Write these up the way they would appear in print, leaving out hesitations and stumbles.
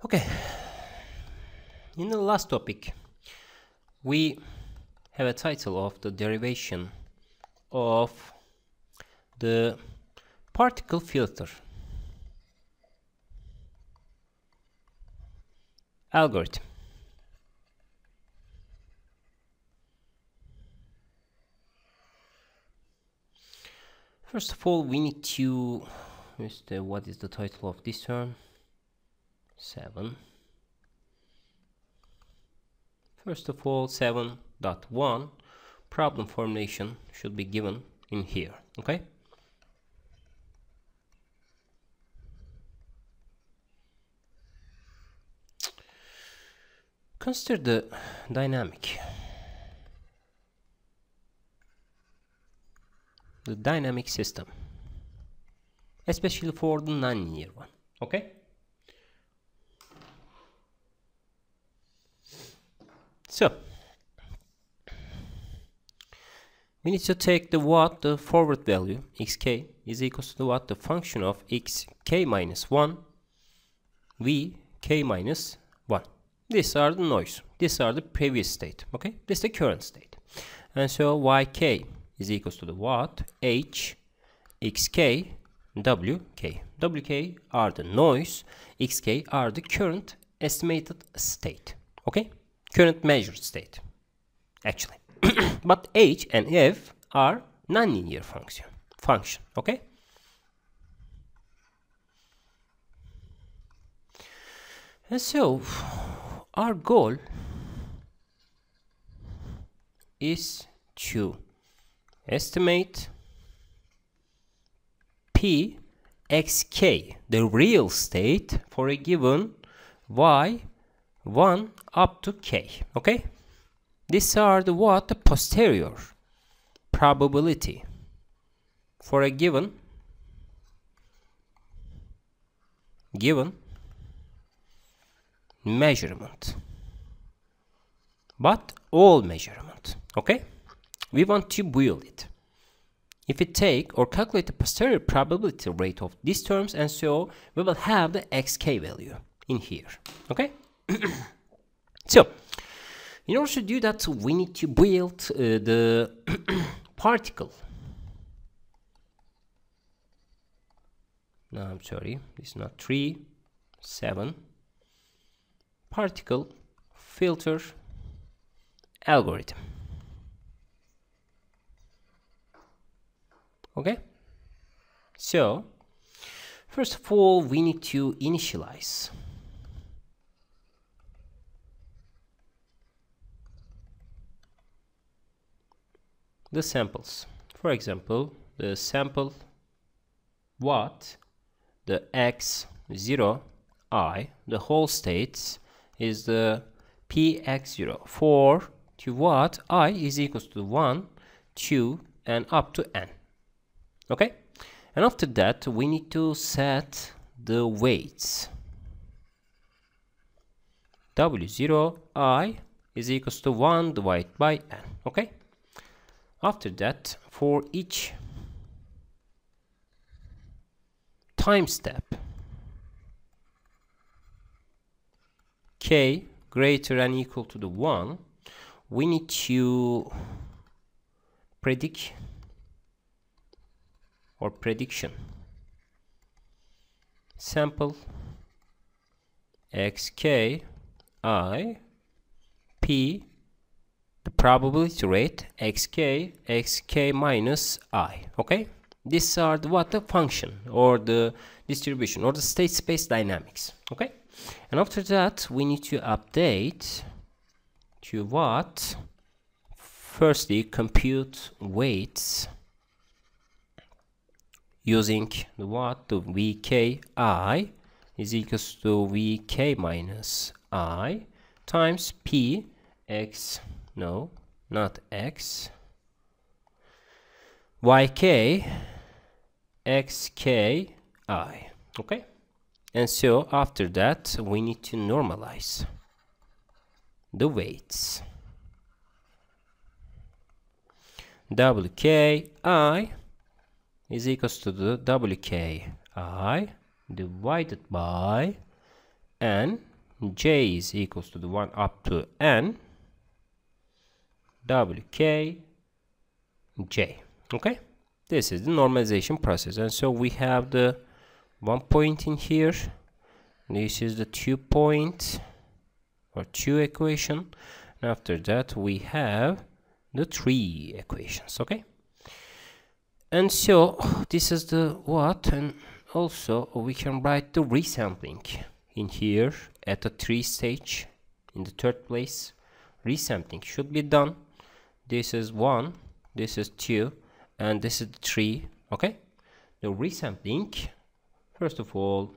Okay, in the last topic we have a title of the derivation of the particle filter algorithm. First of all, we need to what is the title of this term? 7. First of all, 7.1 problem formulation should be given in here. Okay, consider the dynamic system, especially for the nonlinear one. Okay, so we need to take the forward value xk is equals to the function of xk minus 1 vk minus 1. These are the noise, these are the previous state. Okay, this is the current state, and so yk is equals to h xk wk. Wk are the noise, xk are the current estimated state. Okay, current measured state actually. But h and f are nonlinear function. Okay, and so our goal is to estimate p xk, the real state for a given y1 up to k. Okay, these are the posterior probability for a given measurement, but all measurement. Okay, we want to build it. If we take or calculate the posterior probability rate of these terms, and so we will have the xk value in here. Okay, so in order to do that, we need to build the particle. No, I'm sorry, it's not 3, 7. Particle filter algorithm. Okay, so first of all, we need to initialize the samples. For example, the sample the x0 I, the whole states is the px0 for to I is equals to 1, 2 and up to n. Okay, and after that we need to set the weights. w0 I is equals to 1 divided by n. Okay, after that, for each time step k greater than equal to the 1, we need to prediction sample xk I p, the probability rate xk minus I. Okay, these are the function or the distribution or the state space dynamics. Okay, and after that we need to update to firstly compute weights using the vk I is equals to vk minus I times p x, no, not x, yk xk I. Okay, and so after that we need to normalize the weights. wk I is equals to the wk I divided by n j is equals to the 1 up to n wk j. Okay, this is the normalization process. And so we have the 1 point in here. This is the 2 point or 2 equation, and after that we have the 3 equations. Okay, and so this is the what, and also we can write the resampling in here at the 3 stage. In the third place, resampling should be done. This is 1, this is 2, and this is 3. Okay, the resampling, first of all,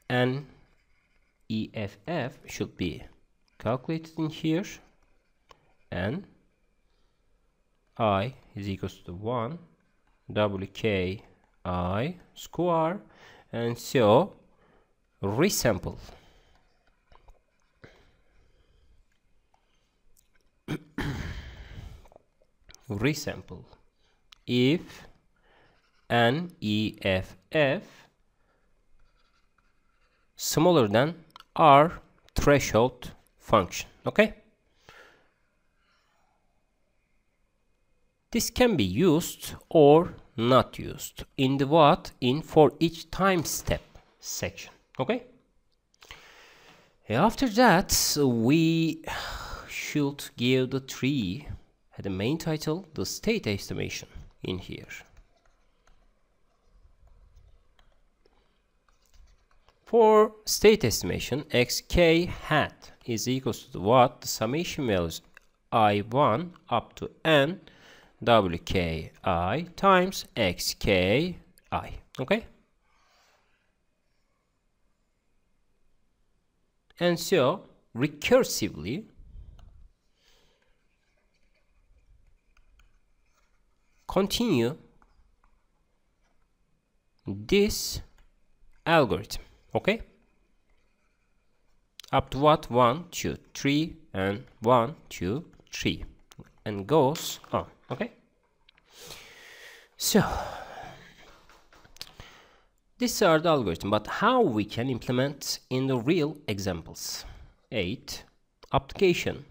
n EFF should be calculated in here, and I is equals to 1 WKI square, and so resample resample if NEFF smaller than our threshold function. Okay, this can be used or not used in the what, in for each time step section. Okay, after that we should give the tree the main title, the state estimation in here. For state estimation, xk hat is equals to what? The summation values I1 up to n wki times xki. Okay, and so recursively continue this algorithm. Okay, up to what? 1 2 3 and 1 2 3, and goes on. Okay, so these are the algorithm, but how we can implement in the real examples. 8 application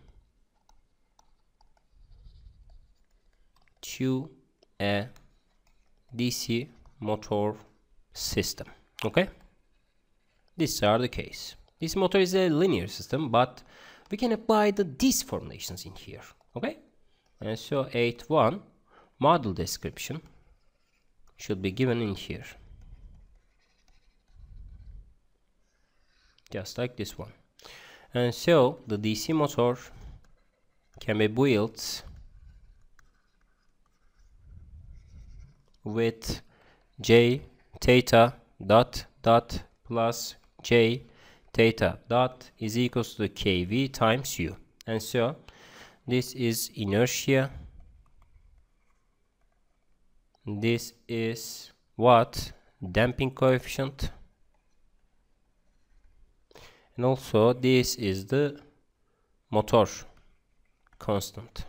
to a DC motor system. Okay, these are the case. This motor is a linear system, but we can apply these formulations in here. Okay, and so 8.1 model description should be given in here, just like this one. And so the DC motor can be built with j theta dot plus j theta dot is equals to kV times u. And so this is inertia, this is what? Damping coefficient, and also this is the motor constant.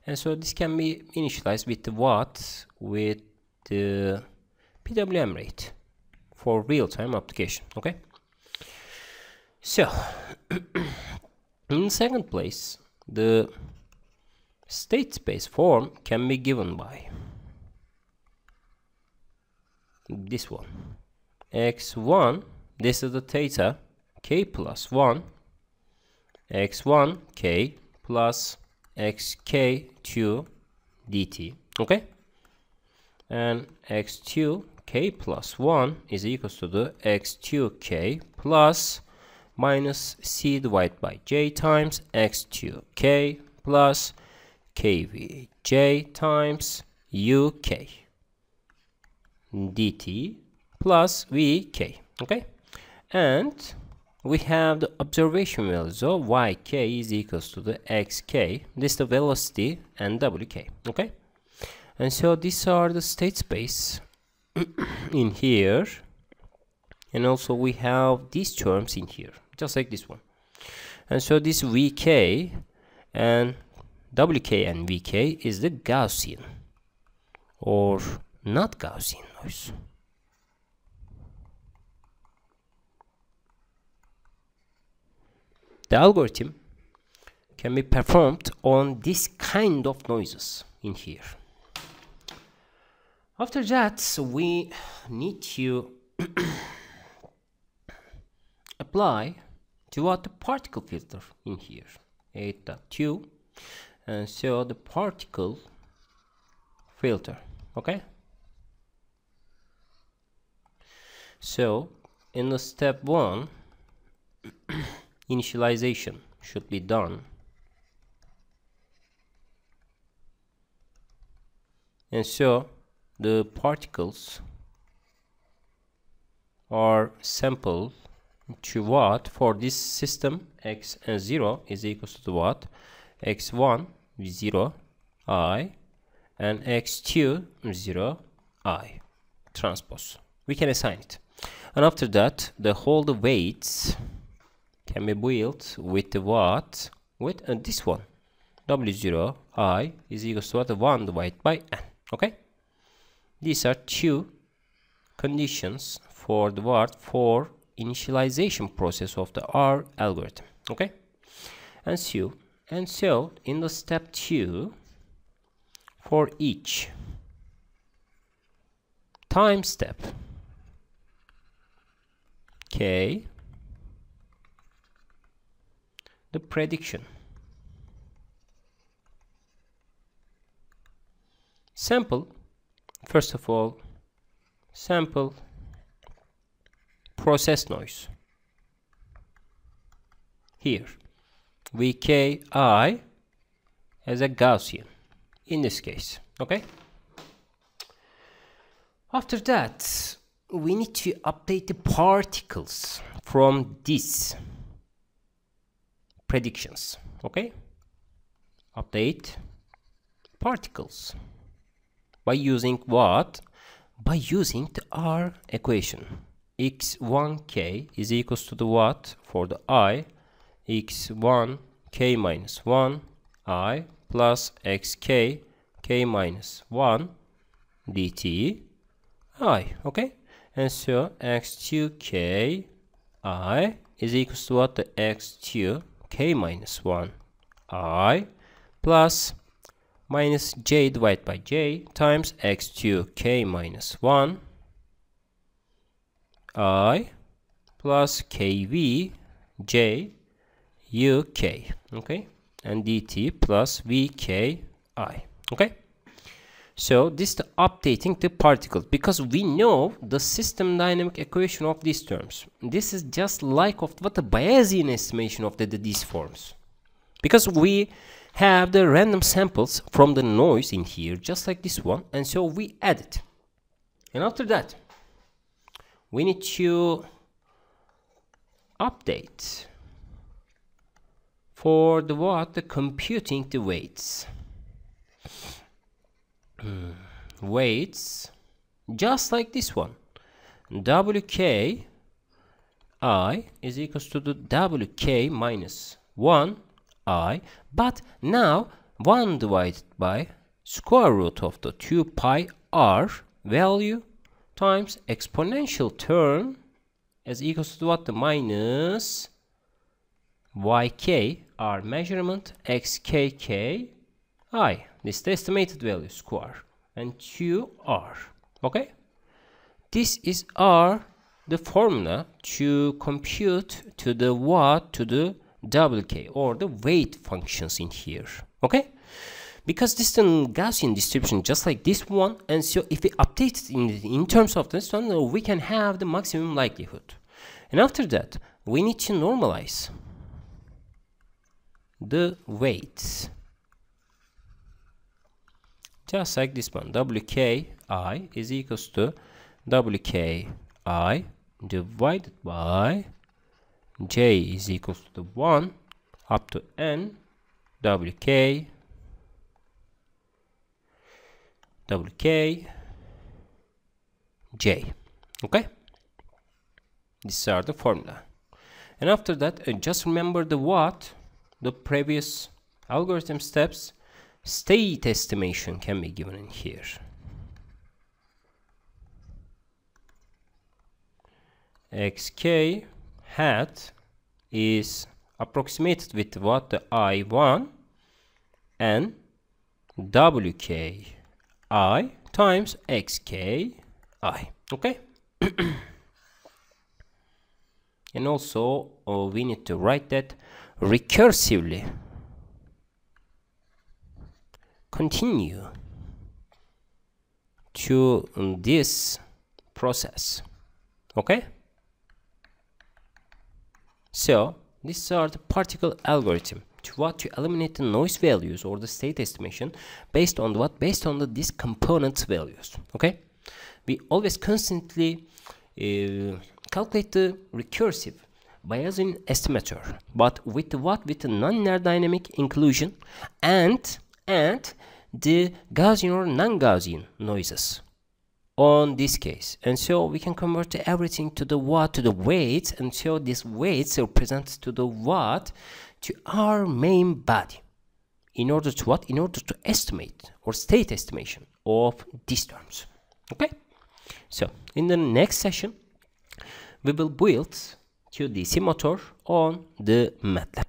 And so this can be initialized with the what? With the PWM rate for real-time application. Okay, so in second place, the state space form can be given by this one. x1, this is the theta, k plus 1, x1 k plus xk2 dt. Okay, and x2 k plus 1 is equals to the x2 k plus minus c divided by j times x2 k plus kv j times uk dt plus vk. Okay, and we have the observation values of yk is equals to the xk, this is the velocity, and wk. Okay, and so these are the state space in here, and also we have these terms in here, just like this one. And so this vk and wk and vk is the Gaussian or not Gaussian noise. The algorithm can be performed on this kind of noises in here. After that, we need to apply to what the particle filter in here, 8.2, and so the particle filter. Okay, so in the step 1, initialization should be done, and so the particles are sampled to what for this system. X0 is equals to what? X1 0 I and X2 0 I transpose. We can assign it, and after that the whole the weights can be built with the what? With this one, W0 I is equals to what? 1 divided by n. Okay, these are two conditions for the what? For initialization process of the R algorithm. Okay, and so in the step 2, for each time step k, the prediction sample, first of all, sample process noise. Here Vki as a Gaussian in this case. Okay, after that we need to update the particles from these predictions. Okay, update particles by using what? By using the R equation. X1k is equals to the what? For the I, x1k minus 1 I plus xk k minus 1 dt I. Okay, and so x2k I is equals to what? The x2 k minus 1 I plus minus j divided by j times x2 k minus 1 I plus kv j uk. Okay, and dt plus vk I. Okay, so this is the updating the particles, because we know the system dynamic equation of these terms. This is just like of what the Bayesian estimation of these forms, because we have the random samples from the noise in here just like this one, and so we add it, and after that we need to update for the what? The computing the weights. Weights just like this one, wk I is equals to the wk minus 1 I, but now 1 divided by square root of the 2 pi r value times exponential term as equals to what? The minus yk r measurement xkk I. This is the estimated value square and 2r. Okay, this is r the formula to compute to the what? To the wk or the weight functions in here. Okay, because this is a Gaussian distribution just like this one, and so if we update it in terms of this one, we can have the maximum likelihood. And after that we need to normalize the weights just like this one. Wk I is equals to wk I divided by j is equals to 1 up to n wk j. Okay, these are the formula, and after that just remember the what? The previous algorithm steps. State estimation can be given in here. Xk hat is approximated with what the I1 and WKI times XKI. Okay. And also we need to write that recursively continue to this process. Okay. So these are the particle algorithm to eliminate the noise values or the state estimation based on what? Based on this component values. Okay. We always constantly calculate the recursive Bayesian estimator, but with the what? With the non-linear dynamic inclusion and the Gaussian or non-Gaussian noises on this case. And so we can convert everything to the what? To the weights, and so these weights represent to the what? To our main body, in order to what? In order to estimate or state estimation of these terms. Okay. So in the next session we will build QDC motor on the MATLAB.